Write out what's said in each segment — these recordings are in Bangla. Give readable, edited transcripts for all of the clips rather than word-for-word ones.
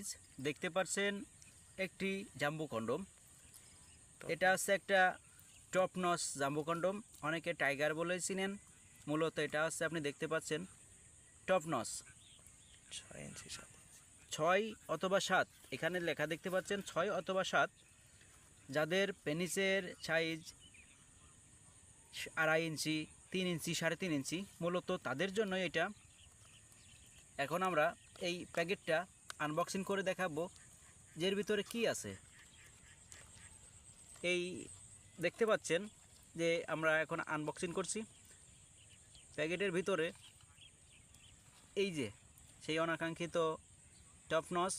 গাইজ দেখতে পাচ্ছেন একটি জাম্বো কন্ডম। এটা হচ্ছে একটা টপ নস জাম্বো কন্ডম, অনেকে টাইগার বলে চিনেন। মূলত এটা হচ্ছে আপনি দেখতে পাচ্ছেন টপ নস 6 ইঞ্চি 6 অথবা 7, এখানে লেখা দেখতে পাচ্ছেন 6 অথবা 7। যাদের পেনিসের সাইজ 2.5 ইঞ্চি, 3 ইঞ্চি, 3.5 ইঞ্চি, মূলত তাদের জন্য এটা। এখন আমরা এই প্যাকেটটা আনবক্সিং করে দেখাবো যে এর ভিতরে কি আছে। এই দেখতে পাচ্ছেন যে আমরা এখন আনবক্সিং করছি। প্যাকেটের ভিতরে এই যে সেই অনাকাঙ্ক্ষিত টপ নস,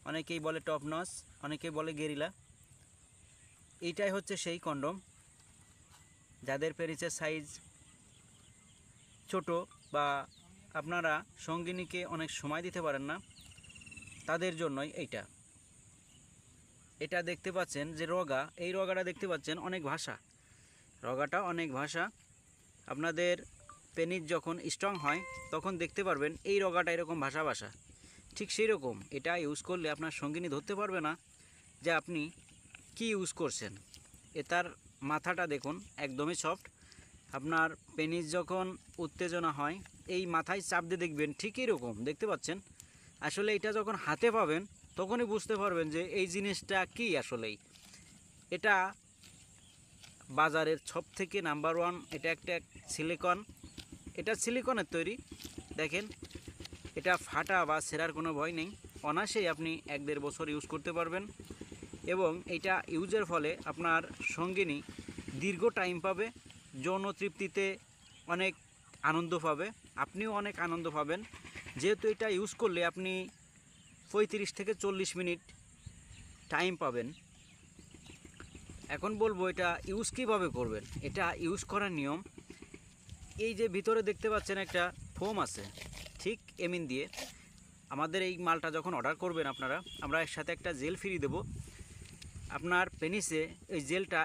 অনেকেই বলে টপ নস, অনেকেই বলে গেরিলা। এইটাই হচ্ছে সেই কন্ডম যাদের পেনিসের সাইজ ছোট বা আপনারা সঙ্গিনীকে অনেক সময় দিতে পারেন না, তাদের জন্যই এইটা। এটা দেখতে পাচ্ছেন যে রগা, এই রগাটা দেখতে পাচ্ছেন অনেক ভাষা, রগাটা অনেক ভাষা। আপনাদের পেনিস যখন স্ট্রং হয় তখন দেখতে পারবেন এই রগাটা এরকম ভাষা ভাষা। ঠিক সেই রকম এটা ইউজ করলে আপনার সঙ্গিনী ধরতে পারবে না যে আপনি কি ইউজ করছেন। এটার মাথাটা দেখুন একদমই সফট। আপনার পেনিস যখন উত্তেজনা হয় এই মাথায় চাপ দিয়ে দেখবেন ঠিক এরকম দেখতে পাচ্ছেন। আসলে এটা যখন হাতে পাবেন তখনই বুঝতে পারবেন যে এই জিনিসটা কি আসলেই। এটা বাজারের সব থেকে নাম্বার 1। এটা একটা সিলিকন, এটা সিলিকনের তৈরি। দেখেন এটা ফাটা বা ছেঁড়ার কোনো ভয় নেই, অনায়াসেই আপনি 1-1.5 বছর ইউজ করতে পারবেন। এবং এটা ইউজের ফলে আপনার সঙ্গিনী দীর্ঘ টাইম পাবে, যৌন তৃপ্তিতে অনেক আনন্দ পাবে, আপনিও অনেক আনন্দ পাবেন। যেহেতু এটা ইউজ করলে আপনি 35 থেকে 40 মিনিট টাইম পাবেন। এখন বলবো এটা ইউজ কীভাবে করবেন। এটা ইউজ করার নিয়ম, এই যে ভিতরে দেখতে পাচ্ছেন একটা ফোম আছে, ঠিক এমিন দিয়ে আমাদের এই মালটা যখন অর্ডার করবেন আপনারা, আমরা এর সাথে একটা জেল ফ্রি দেবো। আপনার পেনিসে এই জেলটা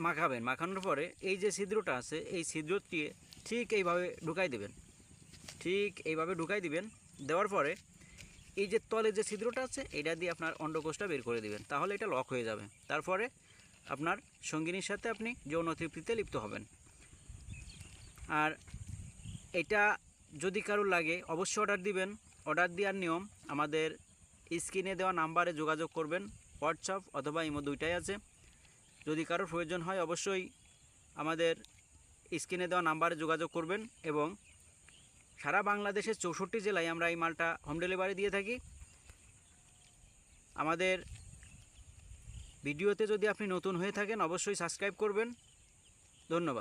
মাখাবেন, মাখানোর পরে এই যে ছিদ্রটা আছে এই ছিদ্রটি ঠিক এইভাবে ঢুকাই দেবেন, ঠিক এইভাবে ঢুকাই দিবেন। দেওয়ার পরে এই যে তলে যে ছিদ্রটা আছে এটা দিয়ে আপনার অন্ডকোষটা বের করে দিবেন, তাহলে এটা লক হয়ে যাবে। তারপরে আপনার সঙ্গিনীর সাথে আপনি যৌন তৃপ্তিতে লিপ্ত হবেন। আর এটা যদি কারোর লাগে অবশ্যই অর্ডার দিবেন। অর্ডার দেওয়ার নিয়ম আমাদের স্ক্রিনে দেওয়া নাম্বারে যোগাযোগ করবেন, হোয়াটসঅ্যাপ অথবা ইমো দুইটাই আছে। যদি কারোর প্রয়োজন হয় অবশ্যই আমাদের স্ক্রিনে দেওয়া নাম্বারে যোগাযোগ করবেন। এবং সারা বাংলাদেশের 64 জেলায় আমরা এই মালটা হোম ডেলিভারি দিয়ে থাকি। আমাদের ভিডিওতে যদি আপনি নতুন হয়ে থাকেন অবশ্যই সাবস্ক্রাইব করবেন। ধন্যবাদ।